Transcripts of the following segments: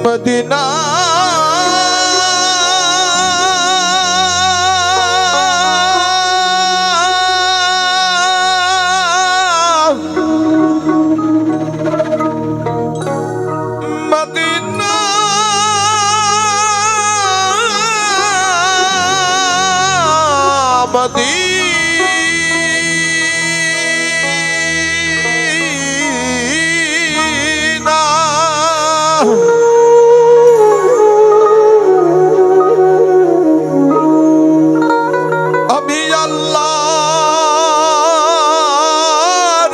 Medina আমি আল্লাহ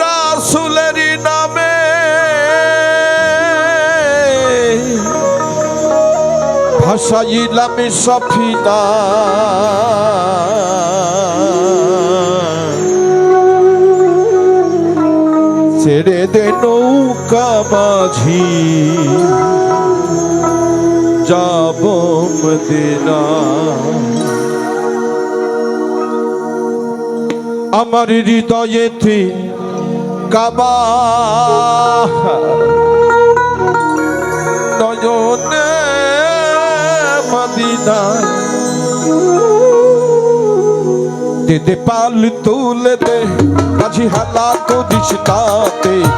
রাসূলের নামে ভাসাইলাম সফিনা ছেড়ে দে নৌকা মাঝি যাব মদিনা আমার হৃদয়েতে কাবা নয়নে মদিনা দে পাল তুলে দে মাঝি হালা করিস না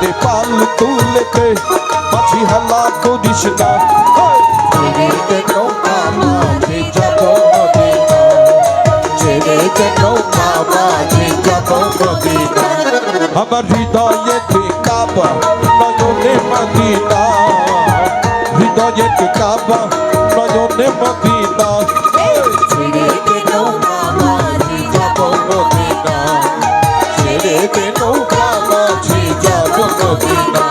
দে পাল তুলে দে মাঝি হালা করিস না ছেড়ে দে নৌকা মাঝি যাব মদিনা ছেড়ে দে নৌকা মাঝি যাব মদিনা আমার হৃদয়েতে কাবা নয়নে মদিনা হৃদয়েতে কাবা নয়নে মদিনা ছেড়ে দে নৌকা মাঝি যাব মদিনা ছেড়ে দে নৌকা মাঝি যাব মদিনা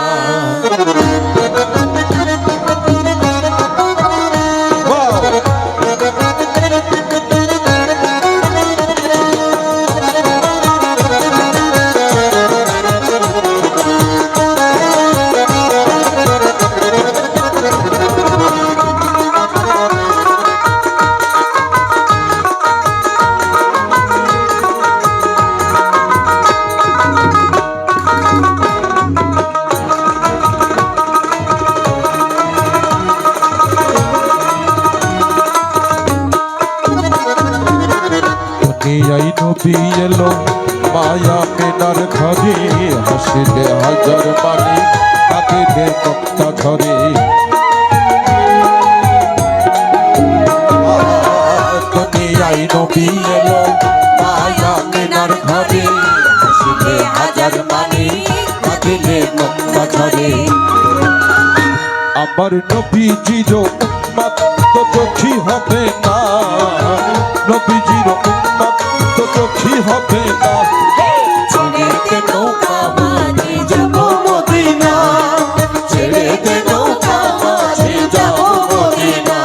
এই নবী এলো মায়া মেনার ঘরে হাসিলে হাজার মানে কাঁদিলে মক্কা ঘরে দুনিয়ায় নবী এলো মায়া মেনার ঘরে হাসিলে হাজার মানে কাঁদিলে মক্কা ঘরে আমার নবীজির উম্মত তো দুঃখী হবে না নবীজির উম্মত তো দুঃখী হবে না ছেড়ে দে নৌকা মাঝি যাব মদিনা ছেড়ে দে নৌকা মাঝি যাব Medina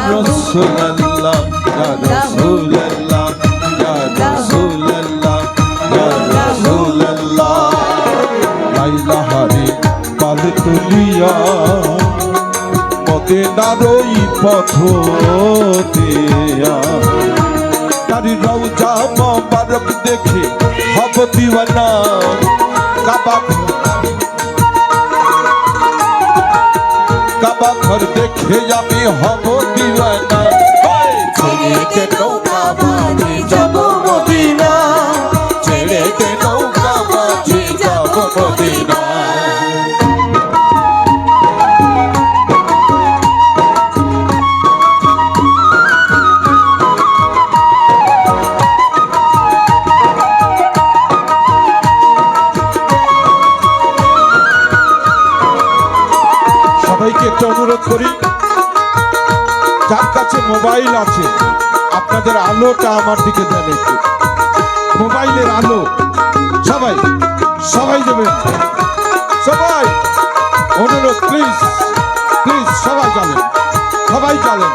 Rasulallah, Ya Rasulallah, Ya Rasulallah, Ya Rasulallah. Laila hari pal tuliya, মদিনার ওই পথ দিয়া তারি রওজা মোবারক দেখে হব দিওয়ানা কাবা ঘর দেখে আমি হব দিওয়ানা ছেড়ে দে নৌকা মাঝি যাব মদিনা ছেড়ে দে নৌকা মাঝি যাব মদিনা সবাইকে একটা অনুরোধ করি, যার কাছে মোবাইল আছে আপনাদের আলোটা আমার দিকে দেন একটু, মোবাইলের আলো সবাই সবাই দেবেন, সবাই অনুরোধ, প্লিজ প্লিজ সবাই জ্বালেন, সবাই জ্বালেন,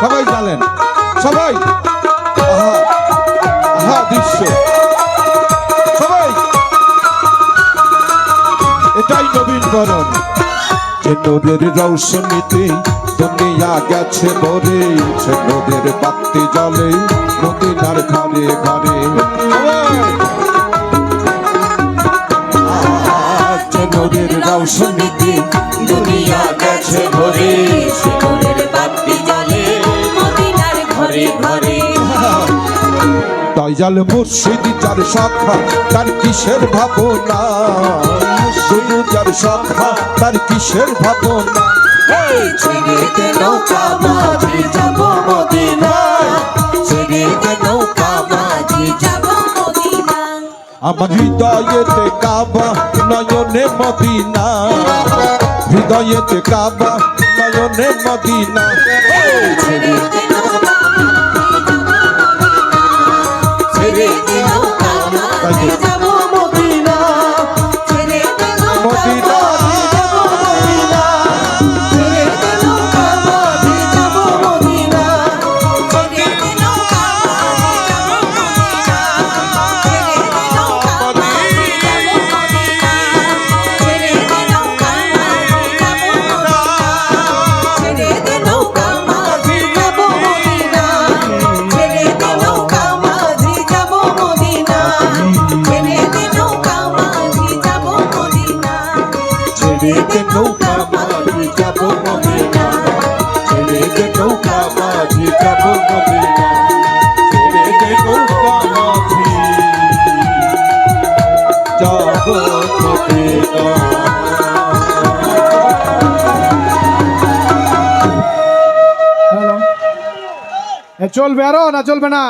সবাই জ্বালেন, সবাই। আহা আহা দৃশ্য, সবাই এটাই নবীন বরণ। যে নূরের রৌশনীতে দুনিয়া গেছে ভরে, সে নূরের বাতি জ্বলে মদিনার ঘরে ঘরে। যে নূরের রৌশনীতে দুনিয়া গেছে ভরে, সে নূরের বাতি জ্বলে মদিনার ঘরে ঘরে। দয়াল মুর্শিদ যার শাখা তার কিসের ভাবনা, শুধু যার শাখা তার কিসের ভাবনা। ছেড়ে দে নৌকা মাঝি যাব মদিনা, ছেড়ে দে নৌকা মাঝি যাব মদিনা। আমার হৃদয়েতে কাবা নয়নে মদিনা, হৃদয়েতে কাবা নয়নে মদিনা। ছেড়ে দে নৌকা ছেড়ে দে নৌকা মাঝি যাব মদিনা, ছেড়ে দে নৌকা মাঝি যাব মদিনা, ছেড়ে দে নৌকা মাঝি যাব মদিনা, ছেড়ে দে নৌকা মাঝি যাব মদিনা, ছেড়ে দে নৌকা মাঝি যাব মদিনা, ছেড়ে দে নৌকা মাঝি যাব মদিনা, ছেড়ে দে নৌকা মাঝি যাব মদিনা, ছেড়ে দে নৌকা মাঝি যাব মদিনা, ছেড়ে দে নৌকা মাঝি যাব মদিনা, ছেড়ে দে নৌকা মাঝি যাব মদিনা, ছেড়ে দে নৌকা মাঝি যাব মদিনা, ছেড়ে দে নৌকা মাঝি যাব মদিনা। চলবে আরো না চলবে না?